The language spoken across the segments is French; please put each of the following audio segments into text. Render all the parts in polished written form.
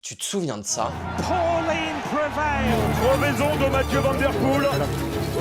Tu te souviens de ça? Pauline Prevail. Crevaison de Mathieu Van Der Poel.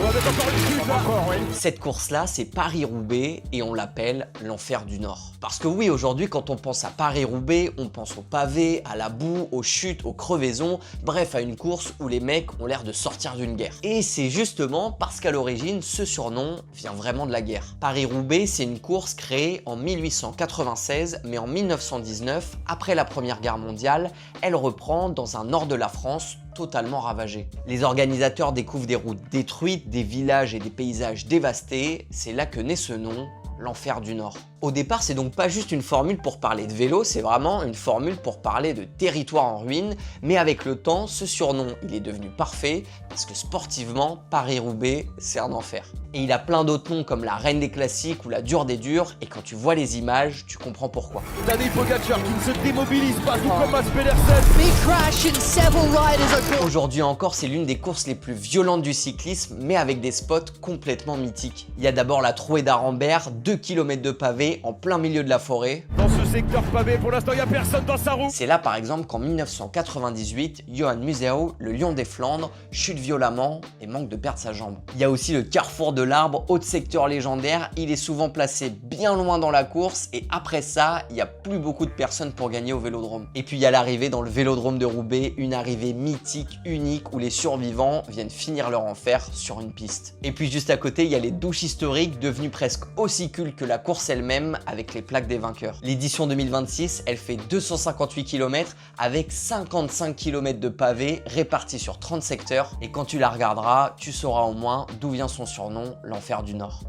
On avait encore une chute là. Encore, oui. Cette course-là, c'est Paris-Roubaix et on l'appelle l'enfer du Nord. Parce que oui, aujourd'hui, quand on pense à Paris-Roubaix, on pense aux pavés, à la boue, aux chutes, aux crevaisons, bref, à une course où les mecs ont l'air de sortir d'une guerre. Et c'est justement parce qu'à l'origine, ce surnom vient vraiment de la guerre. Paris-Roubaix, c'est une course créée en 1896, mais en 1919, après la Première Guerre mondiale, elle reprend dans un nord de la France totalement ravagé. Les organisateurs découvrent des routes détruites, des villages et des paysages dévastés. C'est là que naît ce nom, l'enfer du Nord. Au départ, c'est donc pas juste une formule pour parler de vélo, c'est vraiment une formule pour parler de territoire en ruine, mais avec le temps, ce surnom, il est devenu parfait, parce que sportivement, Paris-Roubaix, c'est un enfer. Et il a plein d'autres noms comme la reine des classiques ou la dure des durs, et quand tu vois les images, tu comprends pourquoi. Tadej Pogacar qui ne se démobilise pas, tout comme Mats Pedersen. Big crash and several riders are caught. Aujourd'hui encore, c'est l'une des courses les plus violentes du cyclisme, mais avec des spots complètement mythiques. Il y a d'abord la Trouée d'Arambert, 2 km de pavés en plein milieu de la forêt. Dans ce secteur pavé, pour l'instant, il n'y a personne dans sa roue. C'est là par exemple qu'en 1998, Johan Museeuw, le lion des Flandres, chute violemment et manque de perdre sa jambe. Il y a aussi le carrefour de l'Arbre, autre secteur légendaire, il est souvent placé bien loin dans la course et après ça, il n'y a plus beaucoup de personnes pour gagner au Vélodrome. Et puis il y a l'arrivée dans le Vélodrome de Roubaix, une arrivée mythique, unique, où les survivants viennent finir leur enfer sur une piste. Et puis juste à côté, il y a les douches historiques, devenues presque aussi cultes que la course elle-même, avec les plaques des vainqueurs. L'édition 2026, elle fait 258 km avec 55 km de pavés répartis sur 30 secteurs et quand tu la regarderas, tu sauras au moins d'où vient son surnom, l'enfer du Nord.